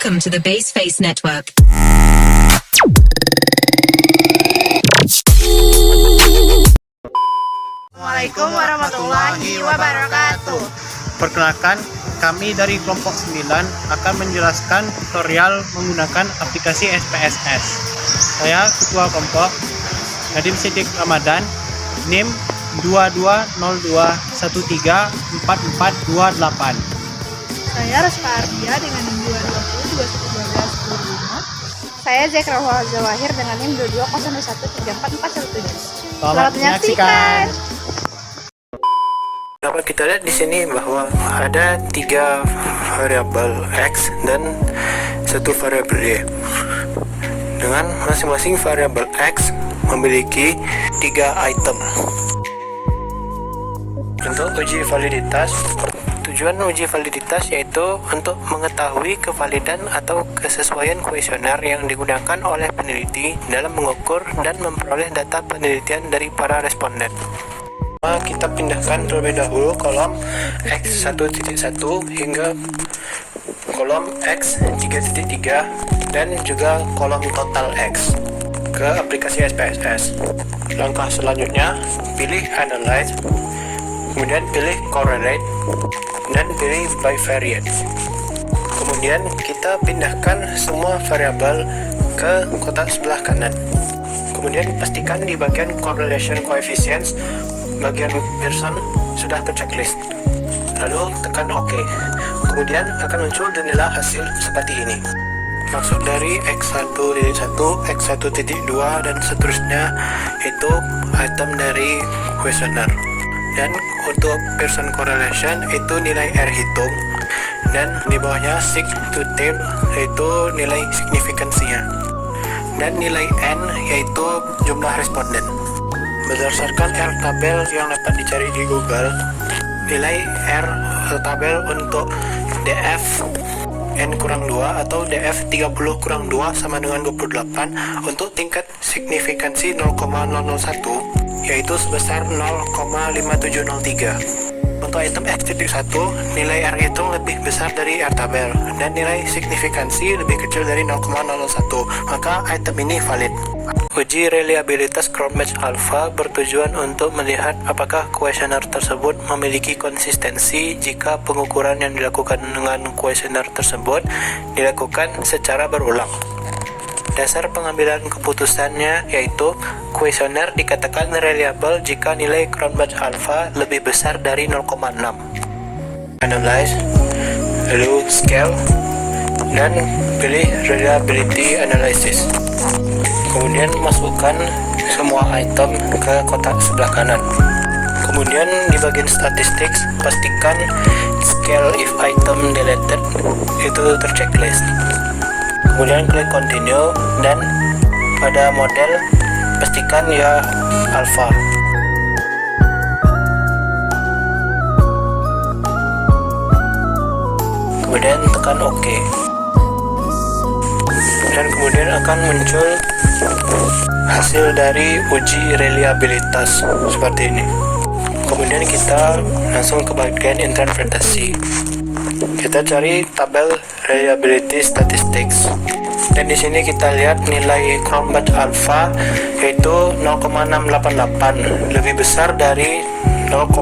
Welcome to the Baseface Network. Assalamualaikum warahmatullahi wabarakatuh. Perkenalkan, kami dari kelompok 9 akan menjelaskan tutorial menggunakan aplikasi SPSS. Saya ketua kelompok Nadim Siddiq Ramadan, NIM 2202134428. Saya Raspa Ardia dengan NIM 220211210. Saya Zekra Zawahir dengan NIM 2201344417. Selamat menyaksikan. Dapat kita lihat di sini bahwa ada 3 variabel X dan 1 variabel Y. Dengan masing-masing variabel X memiliki 3 item. Untuk uji validitas, tujuan uji validitas yaitu untuk mengetahui kevalidan atau kesesuaian kuesioner yang digunakan oleh peneliti dalam mengukur dan memperoleh data penelitian dari para responden. Kita pindahkan terlebih dahulu kolom X1.1 hingga kolom X3.3 dan juga kolom total X ke aplikasi SPSS. Langkah selanjutnya, pilih Analyze, kemudian pilih Correlate, dan pilih Bivariate. Kemudian kita pindahkan semua variabel ke kotak sebelah kanan. Kemudian pastikan di bagian Correlation Coefficients bagian Pearson sudah terchecklist. Lalu tekan OK. Kemudian akan muncul jendela hasil seperti ini. Maksud dari X1.1, X1.2 dan seterusnya itu item dari kuesioner. Dan untuk Pearson correlation itu nilai R hitung, dan di bawahnya sig to tail yaitu nilai signifikansinya, dan nilai N yaitu jumlah responden. Berdasarkan R tabel yang dapat dicari di Google, nilai R tabel untuk DF N-2 atau DF 30-2 sama dengan 28 untuk tingkat signifikansi 0,001 yaitu sebesar 0,5703. Untuk item X.1, nilai R hitung lebih besar dari R tabel dan nilai signifikansi lebih kecil dari 0,01, maka item ini valid. Uji reliabilitas Cronbach's Alpha bertujuan untuk melihat apakah kuesioner tersebut memiliki konsistensi jika pengukuran yang dilakukan dengan kuesioner tersebut dilakukan secara berulang. Dasar pengambilan keputusannya yaitu kuesioner dikatakan reliable jika nilai Cronbach's Alpha lebih besar dari 0,6. Analyze, lalu Scale, dan pilih Reliability Analysis. Kemudian masukkan semua item ke kotak sebelah kanan. Kemudian di bagian Statistics pastikan Scale if item deleted itu terchecklist. Kemudian klik Continue dan pada model pastikan ya alpha. Kemudian tekan OK. Dan kemudian akan muncul hasil dari uji reliabilitas seperti ini. Kemudian kita langsung ke bagian interpretasi. Kita cari tabel reliability statistics. Dan di sini kita lihat nilai Cronbach's Alpha yaitu 0,688, lebih besar dari 0,6.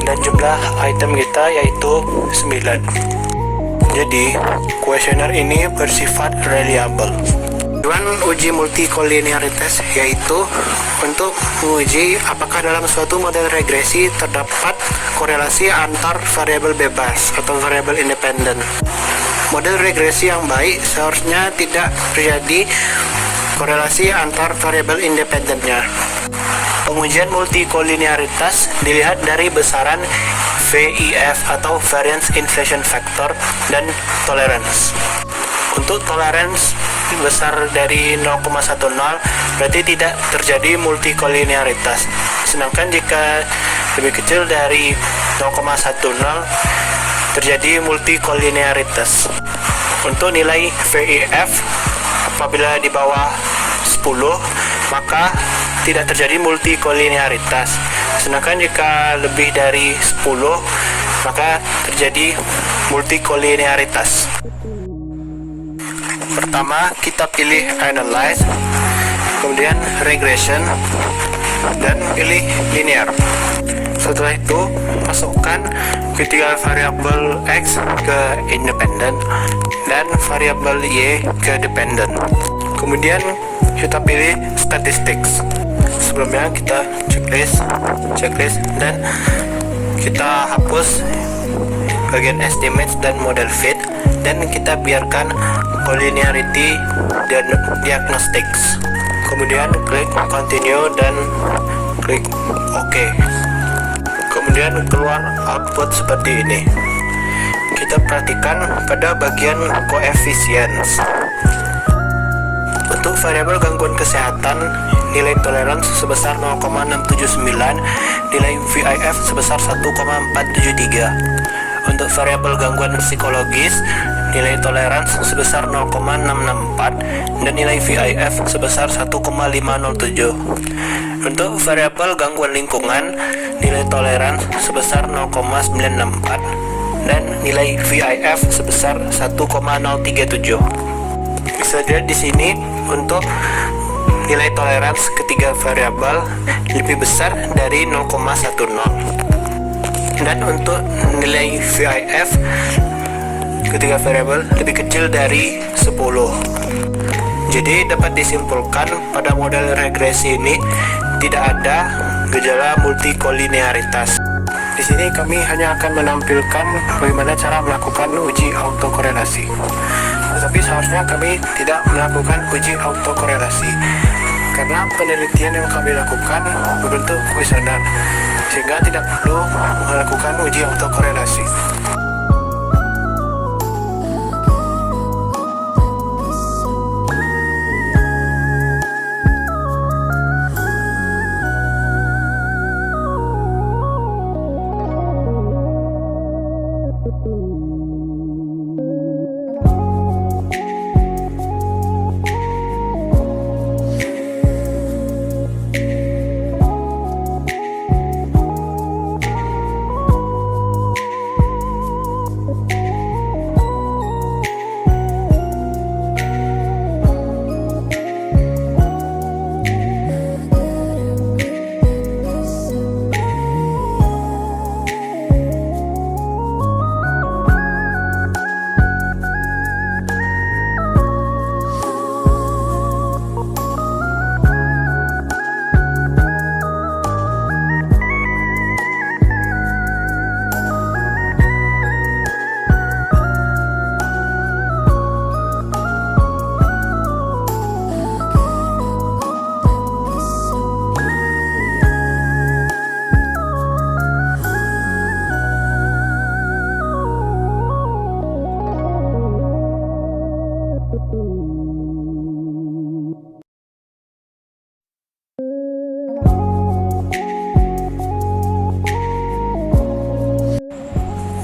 Dan jumlah item kita yaitu 9. Jadi, kuesioner ini bersifat reliable. Tujuan uji multikolinearitas yaitu untuk menguji apakah dalam suatu model regresi terdapat korelasi antar variabel bebas atau variabel independen. Model regresi yang baik seharusnya tidak terjadi korelasi antar variabel independennya. Pengujian multikolinearitas dilihat dari besaran VIF atau Variance Inflation Factor dan tolerance. Untuk tolerance besar dari 0,10 berarti tidak terjadi multikolinearitas. Sedangkan jika lebih kecil dari 0,10 terjadi multikolinearitas. Untuk nilai VIF apabila di bawah 10 maka tidak terjadi multikolinearitas. Sedangkan jika lebih dari 10 maka terjadi multikolinearitas. Pertama kita pilih analyze, kemudian regression, dan pilih linear. Setelah itu masukkan ketiga variabel X ke independent dan variabel Y ke dependent. Kemudian kita pilih statistics. Sebelumnya kita checklist dan kita hapus bagian estimates dan model fit, dan kita biarkan collinearity dan diagnostics. Kemudian klik continue dan klik OK. Kemudian keluar output seperti ini. Kita perhatikan pada bagian coefficients. Untuk variabel gangguan kesehatan, nilai tolerance sebesar 0,679, nilai VIF sebesar 1,473. Untuk variabel gangguan psikologis, nilai tolerance sebesar 0,664 dan nilai VIF sebesar 1,507. Untuk variabel gangguan lingkungan, nilai tolerance sebesar 0,964 dan nilai VIF sebesar 1,037. Bisa dilihat di sini untuk nilai tolerance ketiga variabel lebih besar dari 0,10 dan untuk nilai VIF ketiga variabel lebih kecil dari 10. Jadi dapat disimpulkan pada model regresi ini tidak ada gejala multikolinearitas. Di sini kami hanya akan menampilkan bagaimana cara melakukan uji autokorelasi. Tetapi seharusnya kami tidak melakukan uji autokorelasi karena penelitian yang kami lakukan berbentuk kuesioner, sehingga tidak perlu melakukan uji autokorelasi.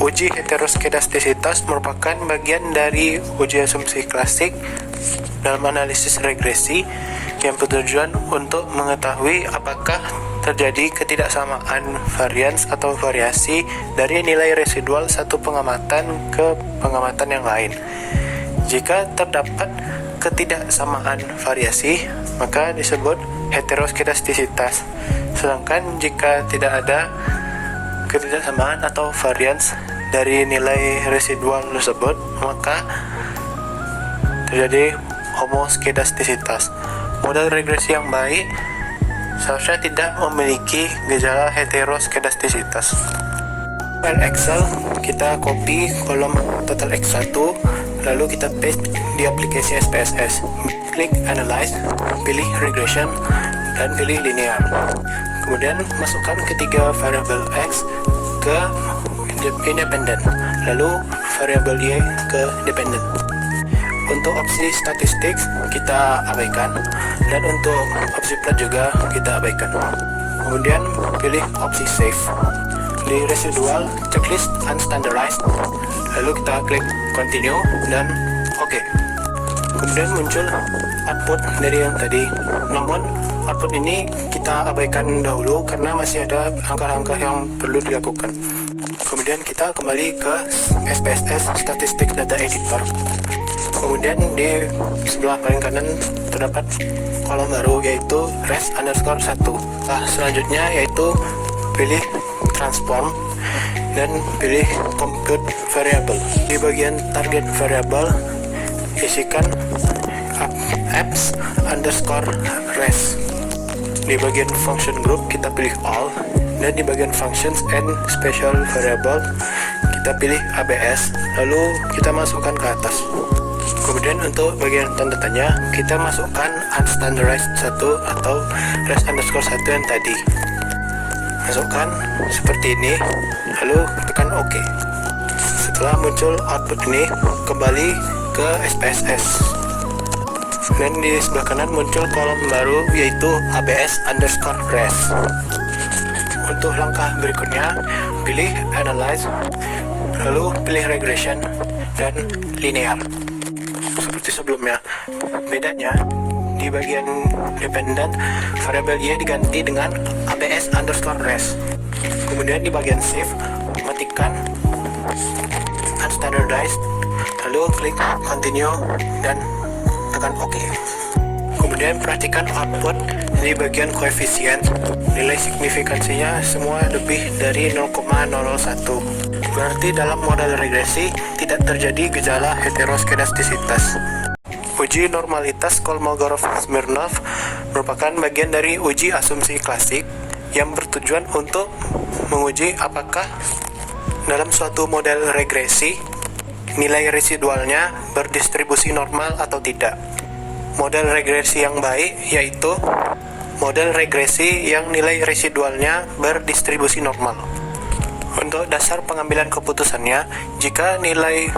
Uji heteroskedastisitas merupakan bagian dari uji asumsi klasik dalam analisis regresi yang bertujuan untuk mengetahui apakah terjadi ketidaksamaan varians atau variasi dari nilai residual satu pengamatan ke pengamatan yang lain. Jika terdapat ketidaksamaan variasi, maka disebut heteroskedastisitas. Sedangkan jika tidak ada ketidaksamaan atau varians dari nilai residual tersebut, maka terjadi homoskedastisitas. Model regresi yang baik seharusnya tidak memiliki gejala heteroskedastisitas. File Excel kita copy kolom total X1, lalu kita paste di aplikasi SPSS. Klik Analyze, pilih Regression, dan pilih Linear. Kemudian masukkan ketiga variabel X ke independent, lalu variabel Y ke dependent. Untuk opsi statistics kita abaikan, dan untuk opsi plot juga kita abaikan. Kemudian pilih opsi save. Di residual checklist unstandardized, lalu kita klik continue dan OK. Kemudian muncul output dari yang tadi, namun output ini kita abaikan dahulu karena masih ada langkah-langkah yang perlu dilakukan. Kemudian kita kembali ke SPSS Statistics Data Editor. Kemudian di sebelah paling kanan terdapat kolom baru yaitu res_1. Nah, selanjutnya yaitu pilih transform dan pilih compute variable. Di bagian target variable isikan apps_res. Di bagian function group kita pilih all, dan di bagian functions and special variable kita pilih ABS, lalu kita masukkan ke atas. Kemudian untuk bagian tanda tanya kita masukkan unstandarized 1 atau res_1 yang tadi. Masukkan seperti ini, lalu tekan OK. Setelah muncul output ini, kembali ke SPSS. Dan di sebelah kanan muncul kolom baru yaitu ABS_res. Untuk langkah berikutnya, pilih Analyze, lalu pilih Regression dan Linear. Seperti sebelumnya, bedanya di bagian dependent variabel Y diganti dengan ABS_res. Kemudian di bagian Save, matikan Unstandardized, lalu klik Continue dan tekan OK. Kemudian perhatikan output di bagian koefisien. Nilai signifikansinya semua lebih dari 0,001. Berarti dalam model regresi tidak terjadi gejala heteroskedastisitas. Uji normalitas Kolmogorov-Smirnov merupakan bagian dari uji asumsi klasik yang bertujuan untuk menguji apakah dalam suatu model regresi nilai residualnya berdistribusi normal atau tidak. Model regresi yang baik yaitu model regresi yang nilai residualnya berdistribusi normal. Untuk dasar pengambilan keputusannya, jika nilai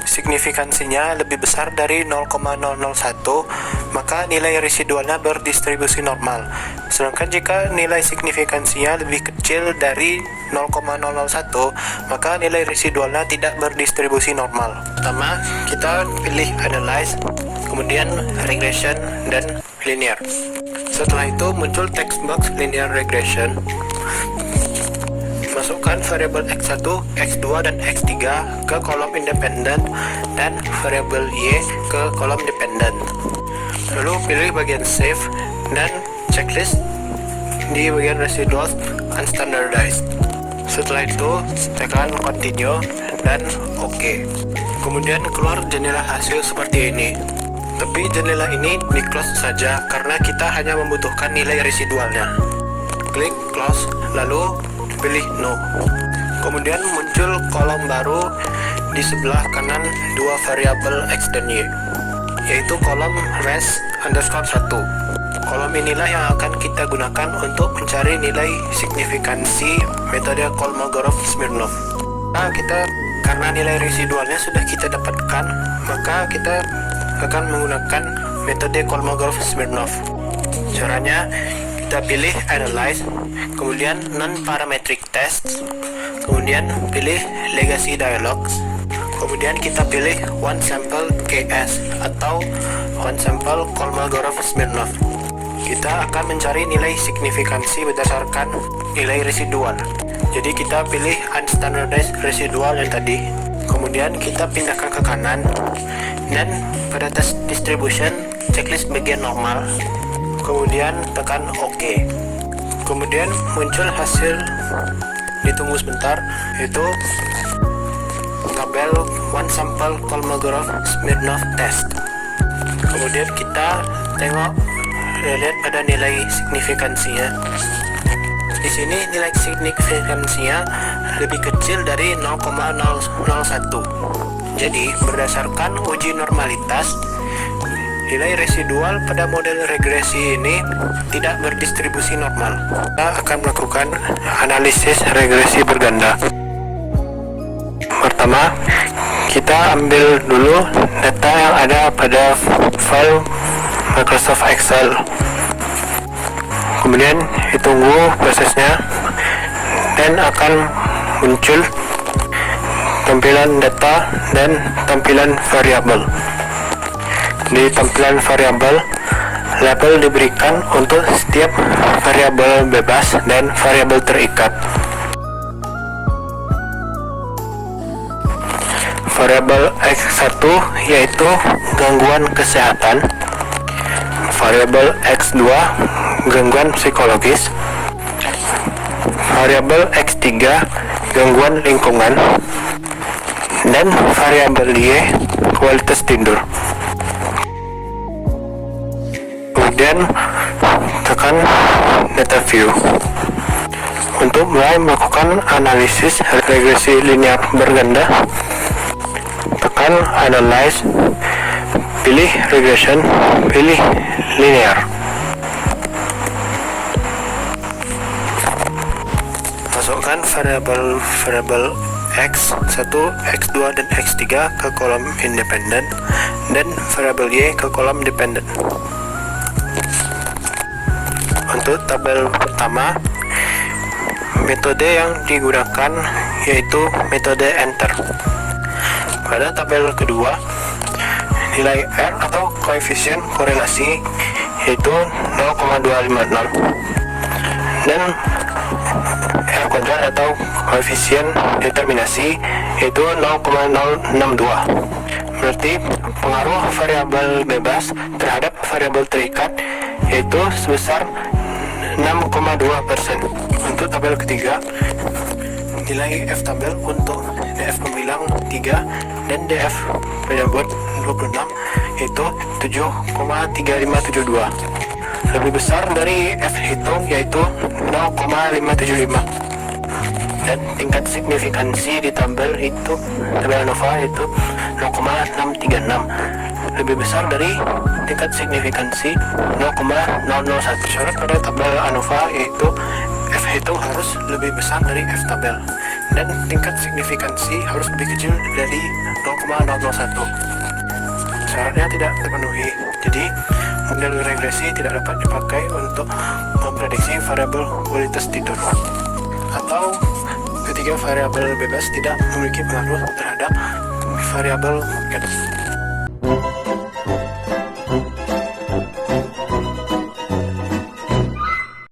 signifikansinya lebih besar dari 0,001, maka nilai residualnya berdistribusi normal. Sedangkan jika nilai signifikansinya lebih kecil dari 0,001, maka nilai residualnya tidak berdistribusi normal. Pertama, kita pilih Analyze, kemudian Regression dan Linear. Setelah itu muncul text box Linear Regression. Masukkan variabel X1, X2, dan X3 ke kolom independen dan variabel Y ke kolom dependen. Lalu pilih bagian Save dan Checklist di bagian Residuals Unstandardized. Setelah itu tekan Continue dan OK. Kemudian keluar jendela hasil seperti ini. Tapi jendela ini di close saja karena kita hanya membutuhkan nilai residualnya. Klik Close, lalu pilih No. Kemudian muncul kolom baru di sebelah kanan dua variabel X dan Y, yaitu kolom res_1. Kolom inilah yang akan kita gunakan untuk mencari nilai signifikansi metode Kolmogorov-Smirnov. Nah, karena nilai residualnya sudah kita dapatkan, maka kita akan menggunakan metode Kolmogorov-Smirnov. Caranya, kita pilih Analyze, kemudian Non-Parametric Test, kemudian pilih Legacy Dialogs, kemudian kita pilih One Sample KS atau One Sample Kolmogorov-Smirnov. Kita akan mencari nilai signifikansi berdasarkan nilai residual. Jadi kita pilih Unstandardized Residual yang tadi, kemudian kita pindahkan ke kanan, dan pada test distribution checklist bagian normal, kemudian tekan OK. Kemudian muncul hasil, ditunggu sebentar, yaitu tabel One Sample Kolmogorov-Smirnov Test. Kemudian kita lihat pada nilai signifikansinya. Di sini nilai signifikansinya lebih kecil dari 0,001. Jadi berdasarkan uji normalitas, nilai residual pada model regresi ini tidak berdistribusi normal. Kita akan melakukan analisis regresi berganda. Pertama, kita ambil dulu data yang ada pada file Microsoft Excel. Kemudian ditunggu prosesnya dan akan muncul tampilan data dan tampilan variabel. Di tampilan variabel, label diberikan untuk setiap variabel bebas dan variabel terikat. Variabel X1 yaitu gangguan kesehatan, variabel X2 gangguan psikologis, variabel X3 gangguan lingkungan, dan variabel Y kualitas tidur. Kemudian tekan data view. Untuk mulai melakukan analisis regresi linear berganda, tekan analyze, pilih regression, pilih linear. Masukkan variabel X1, X2, dan X3 ke kolom independen dan variabel Y ke kolom dependen. Untuk tabel pertama, metode yang digunakan yaitu metode enter. Pada tabel kedua, nilai R atau koefisien korelasi yaitu 0,250 dan R kuadrat atau koefisien determinasi yaitu 0,062. Berarti pengaruh variabel bebas terhadap variabel terikat yaitu sebesar 6,2%. Untuk tabel ketiga, nilai F tabel untuk DF pembilang 3 dan DF pada buat 26 yaitu 7,3572, lebih besar dari F hitung yaitu 0,575. Dan tingkat signifikansi di tabel ANOVA itu 0,636, lebih besar dari tingkat signifikansi 0,001. Syarat pada tabel ANOVA yaitu F hitung harus lebih besar dari F tabel dan tingkat signifikansi harus lebih kecil dari 0,001. Syaratnya tidak terpenuhi, jadi model regresi tidak dapat dipakai untuk memprediksi variabel kualitas tidur, atau ketika variabel bebas tidak memiliki pengaruh terhadap variabel